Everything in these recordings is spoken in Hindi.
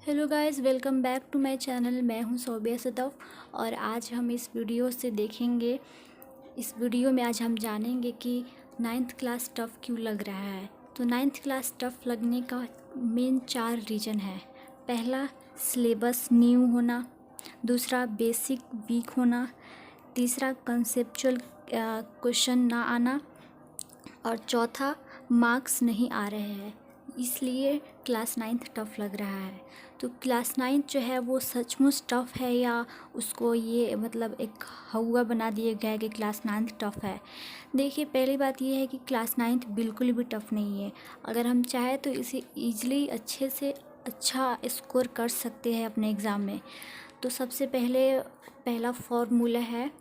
Hello guys, welcome back to my channel. मैं हूं सोबिया सदफ और आज हम इस वीडियो में आज हम जानेंगे कि नाइन्थ क्लास टफ़ क्यों लग रहा है। तो नाइन्थ क्लास टफ़ लगने का मेन 4 रीज़न है। पहला, सिलेबस न्यू होना। दूसरा, बेसिक वीक होना। तीसरा, कंसेप्चुअल क्वेश्चन ना आना। और चौथा, मार्क्स नहीं आ रहे हैं, इसलिए क्लास नाइन्थ टफ़ लग रहा है। तो क्लास नाइन्थ जो है वो सचमुच टफ़ है या उसको ये मतलब एक हौवा बना दिया गया है कि क्लास नाइन्थ टफ़ है। देखिए, पहली बात ये है कि क्लास नाइन्थ बिल्कुल भी टफ़ नहीं है। अगर हम चाहें तो इसे ईज़िली अच्छे से अच्छा स्कोर कर सकते हैं अपने एग्ज़ाम में। तो सबसे पहला फार्मूला है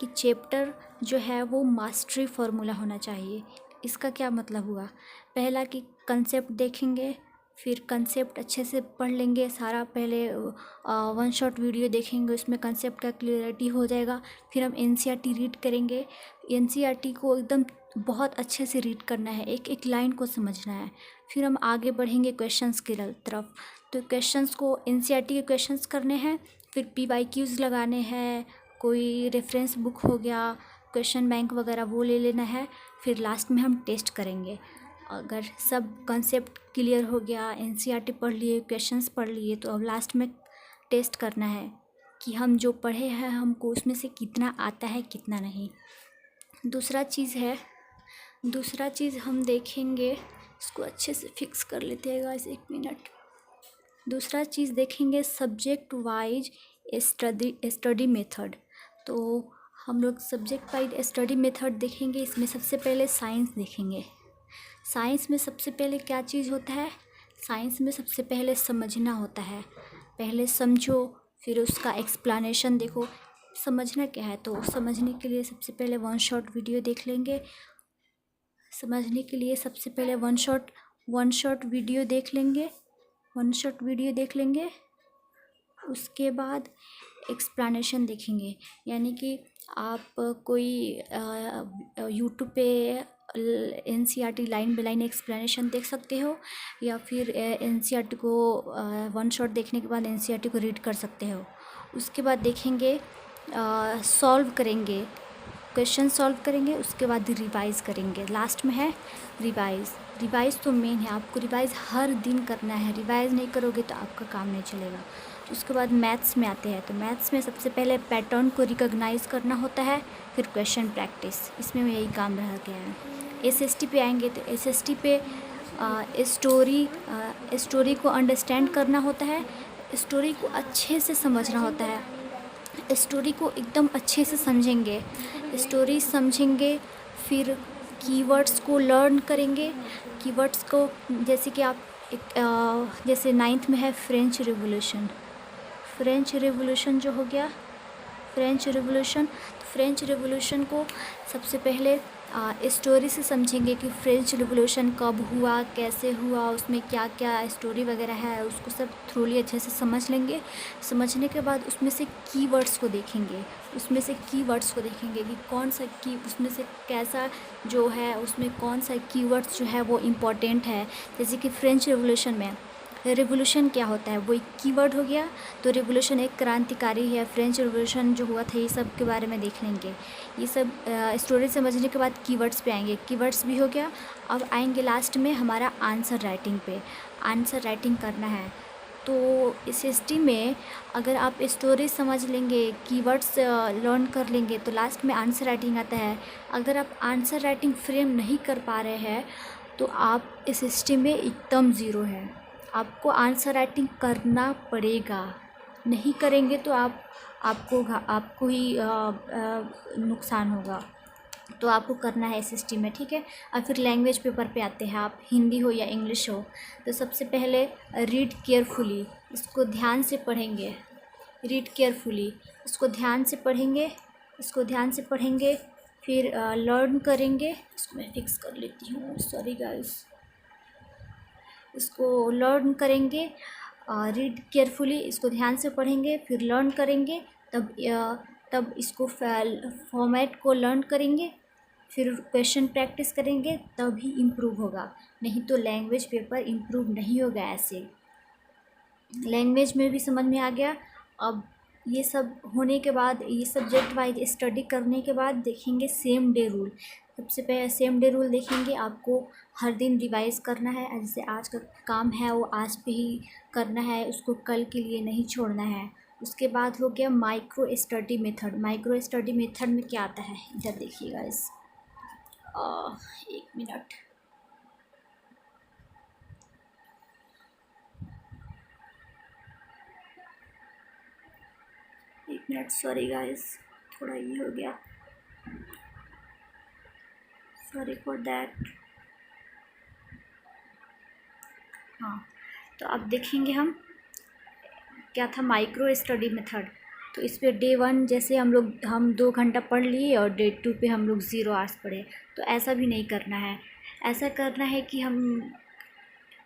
कि चैप्टर जो है वो मास्टरी फार्मूला होना चाहिए। इसका क्या मतलब हुआ? पहला कि कंसेप्ट देखेंगे, फिर कंसेप्ट अच्छे से पढ़ लेंगे सारा। पहले वन शॉट वीडियो देखेंगे, उसमें कंसेप्ट का क्लियरिटी हो जाएगा। फिर हम एनसीईआरटी रीड करेंगे। एनसीईआरटी को एकदम बहुत अच्छे से रीड करना है, एक एक लाइन को समझना है। फिर हम आगे बढ़ेंगे क्वेश्चंस की तरफ। तो क्वेश्चंस को एनसीईआरटी के क्वेश्चंस करने हैं, फिर पीवाईक्यूज़ लगाने हैं, कोई रेफरेंस बुक हो गया, क्वेश्चन बैंक वगैरह वो ले लेना है। फिर लास्ट में हम टेस्ट करेंगे। अगर सब कंसेप्ट क्लियर हो गया, एनसीईआरटी पढ़ लिए, क्वेश्चंस पढ़ लिए, तो अब लास्ट में टेस्ट करना है कि हम जो पढ़े हैं हमको उसमें से कितना आता है कितना नहीं। दूसरा चीज़ हम देखेंगे, इसको अच्छे से फिक्स कर लेते हैं गाइस, 1 मिनट। दूसरा चीज़ देखेंगे सब्जेक्ट वाइज स्टडी मेथड। तो हम लोग सब्जेक्ट वाइज स्टडी मेथड देखेंगे। इसमें सबसे पहले साइंस देखेंगे। साइंस में सबसे पहले क्या चीज़ होता है? साइंस में सबसे पहले समझना होता है। पहले समझो, फिर उसका एक्सप्लेनेशन देखो। समझना क्या है, तो समझने के लिए सबसे पहले वन शॉट वीडियो देख लेंगे। समझने के लिए सबसे पहले वन शॉट वीडियो देख लेंगे। उसके बाद एक्सप्लेनेशन देखेंगे। यानी कि आप कोई यूट्यूब पे NCERT line by line explanation देख सकते हो, या फिर एनसीईआरटी को वन शॉट देखने के बाद एनसीईआरटी को रीड कर सकते हो। उसके बाद देखेंगे, सॉल्व करेंगे, क्वेश्चन सॉल्व करेंगे। उसके बाद रिवाइज़ करेंगे। लास्ट में है रिवाइज़ तो मेन है, आपको रिवाइज़ हर दिन करना है। रिवाइज़ नहीं करोगे तो आपका काम नहीं चलेगा। उसके बाद मैथ्स में आते हैं। तो मैथ्स में सबसे पहले पैटर्न को रिकॉग्नाइज़ करना होता है, फिर क्वेश्चन प्रैक्टिस, इसमें यही काम रह गया है। एसएसटी पे आएंगे तो एसएसटी पे स्टोरी को अंडरस्टैंड करना होता है, स्टोरी को अच्छे से समझना होता है। स्टोरी को एकदम अच्छे से समझेंगे, फिर कीवर्ड्स को लर्न करेंगे। कीवर्ड्स को जैसे कि आप जैसे नाइन्थ में है फ्रेंच रिवोल्यूशन जो हो गया, फ्रेंच रिवोल्यूशन को सबसे पहले स्टोरी से समझेंगे कि फ्रेंच रिवोल्यूशन कब हुआ, कैसे हुआ, उसमें क्या क्या स्टोरी वगैरह है, उसको सब थ्रोली अच्छे से समझ लेंगे। समझने के बाद उसमें से कीवर्ड्स को देखेंगे कि कौन सा की उसमें से कैसा जो है, उसमें कौन सा कीवर्ड्स जो है वो इम्पॉर्टेंट है। जैसे कि फ्रेंच रिवोल्यूशन में रेवोल्यूशन क्या होता है, वो एक कीवर्ड हो गया। तो रेवोल्यूशन एक क्रांतिकारी है, फ्रेंच रेवोल्यूशन जो हुआ था, ये सब के बारे में देख लेंगे। ये सब स्टोरी समझने के बाद कीवर्ड्स पे आएंगे। कीवर्ड्स भी हो गया। अब आएंगे लास्ट में हमारा आंसर राइटिंग पे। आंसर राइटिंग करना है। तो एसएसटी में अगर आप स्टोरी समझ लेंगे, कीवर्ड्स लर्न कर लेंगे, तो लास्ट में आंसर राइटिंग आता है। अगर आप आंसर राइटिंग फ्रेम नहीं कर पा रहे हैं तो आप एसएसटी में एकदम ज़ीरो है। आपको आंसर राइटिंग करना पड़ेगा, नहीं करेंगे तो आपको ही नुकसान होगा। तो आपको करना है एसएसटी में, ठीक है। और फिर लैंग्वेज पेपर पे आते हैं, आप हिंदी हो या इंग्लिश हो। तो सबसे पहले रीड केयरफुली, इसको ध्यान से पढ़ेंगे। इसको ध्यान से पढ़ेंगे। फिर लर्न करेंगे। इसको मैं फिक्स कर लेती हूँ, सॉरी गाइस। इसको लर्न करेंगे, रीड केयरफुली, इसको ध्यान से पढ़ेंगे, फिर लर्न करेंगे। तब इसको फॉर्मेट को लर्न करेंगे, फिर क्वेश्चन प्रैक्टिस करेंगे, तभी इम्प्रूव होगा। नहीं तो लैंग्वेज पेपर इम्प्रूव नहीं होगा ऐसे। लैंग्वेज में भी समझ में आ गया। अब ये सब होने के बाद, ये सब्जेक्ट वाइज स्टडी करने के बाद देखेंगे सेम डे रूल। सबसे पहले सेम डे रूल देखेंगे, आपको हर दिन रिवाइज करना है। जैसे आज का काम है वो आज पे ही करना है, उसको कल के लिए नहीं छोड़ना है। उसके बाद हो गया micro study method. Micro study method में क्या आता है, इधर देखिएगा इस 1 मिनट। सॉरी गाइस, थोड़ा ये हो गया, सॉरी फॉर दैट। हाँ, तो अब देखेंगे हम क्या था माइक्रो स्टडी मेथड। तो इस पे डे 1 जैसे हम 2 घंटा पढ़ लिए और डे 2 पे हम लोग 0 आवर्स पढ़े, तो ऐसा भी नहीं करना है। ऐसा करना है कि हम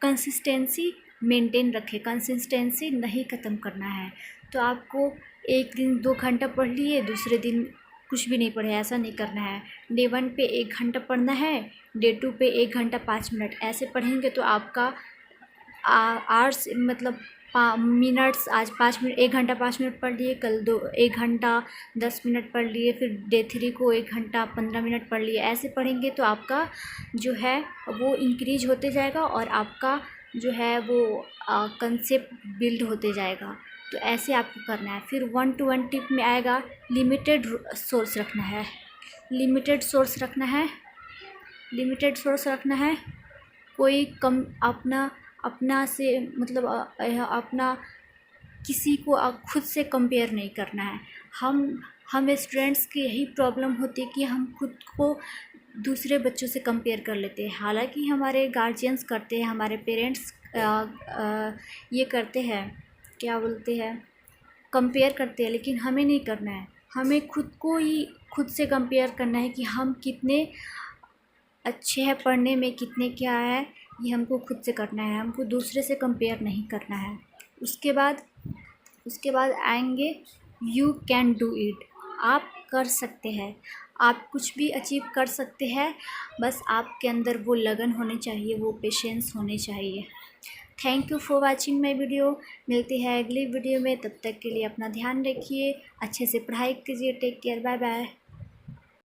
कंसिस्टेंसी मेंटेन रखें, कंसिस्टेंसी नहीं ख़त्म करना है। तो आपको एक दिन 2 घंटा पढ़ लिए, दूसरे दिन कुछ भी नहीं पढ़े, ऐसा नहीं करना है। डे 1 पे 1 घंटा पढ़ना है, डे 2 पे 1 घंटा 5 मिनट, ऐसे पढ़ेंगे तो आपका आवर्स मतलब मिनट्स, आज 5 मिनट 1 घंटा 5 मिनट पढ़ लिए, कल 1 घंटा 10 मिनट पढ़ लिए, फिर डे 3 को 1 घंटा 15 मिनट पढ़ लिए। ऐसे पढ़ेंगे तो आपका जो है वो इंक्रीज होते जाएगा और आपका जो है वो कंसेप्ट बिल्ड होते जाएगा। तो ऐसे आपको करना है। फिर 1 to 1 टिप में आएगा लिमिटेड सोर्स रखना है, लिमिटेड सोर्स रखना है, लिमिटेड सोर्स रखना है। कोई कम अपना से मतलब अपना किसी को खुद से कंपेयर नहीं करना है। हम स्टूडेंट्स की यही प्रॉब्लम होती है कि हम खुद को दूसरे बच्चों से कंपेयर कर लेते हैं। हालांकि हमारे गार्जियंस करते हैं, हमारे पेरेंट्स ये करते हैं, क्या बोलते हैं, कंपेयर करते हैं, लेकिन हमें नहीं करना है। हमें खुद को ही खुद से कंपेयर करना है कि हम कितने अच्छे हैं पढ़ने में, कितने क्या है, ये हमको खुद से करना है, हमको दूसरे से कंपेयर नहीं करना है। उसके बाद आएंगे यू कैन डू इट। आप कर सकते हैं, आप कुछ भी अचीव कर सकते हैं, बस आपके अंदर वो लगन होनी चाहिए, वो पेशेंस होने चाहिए। Thank you for watching my video. मिलते हैं अगली वीडियो में, तब तक के लिए अपना ध्यान रखिए, अच्छे से पढ़ाई कीजिए। Take care, bye bye.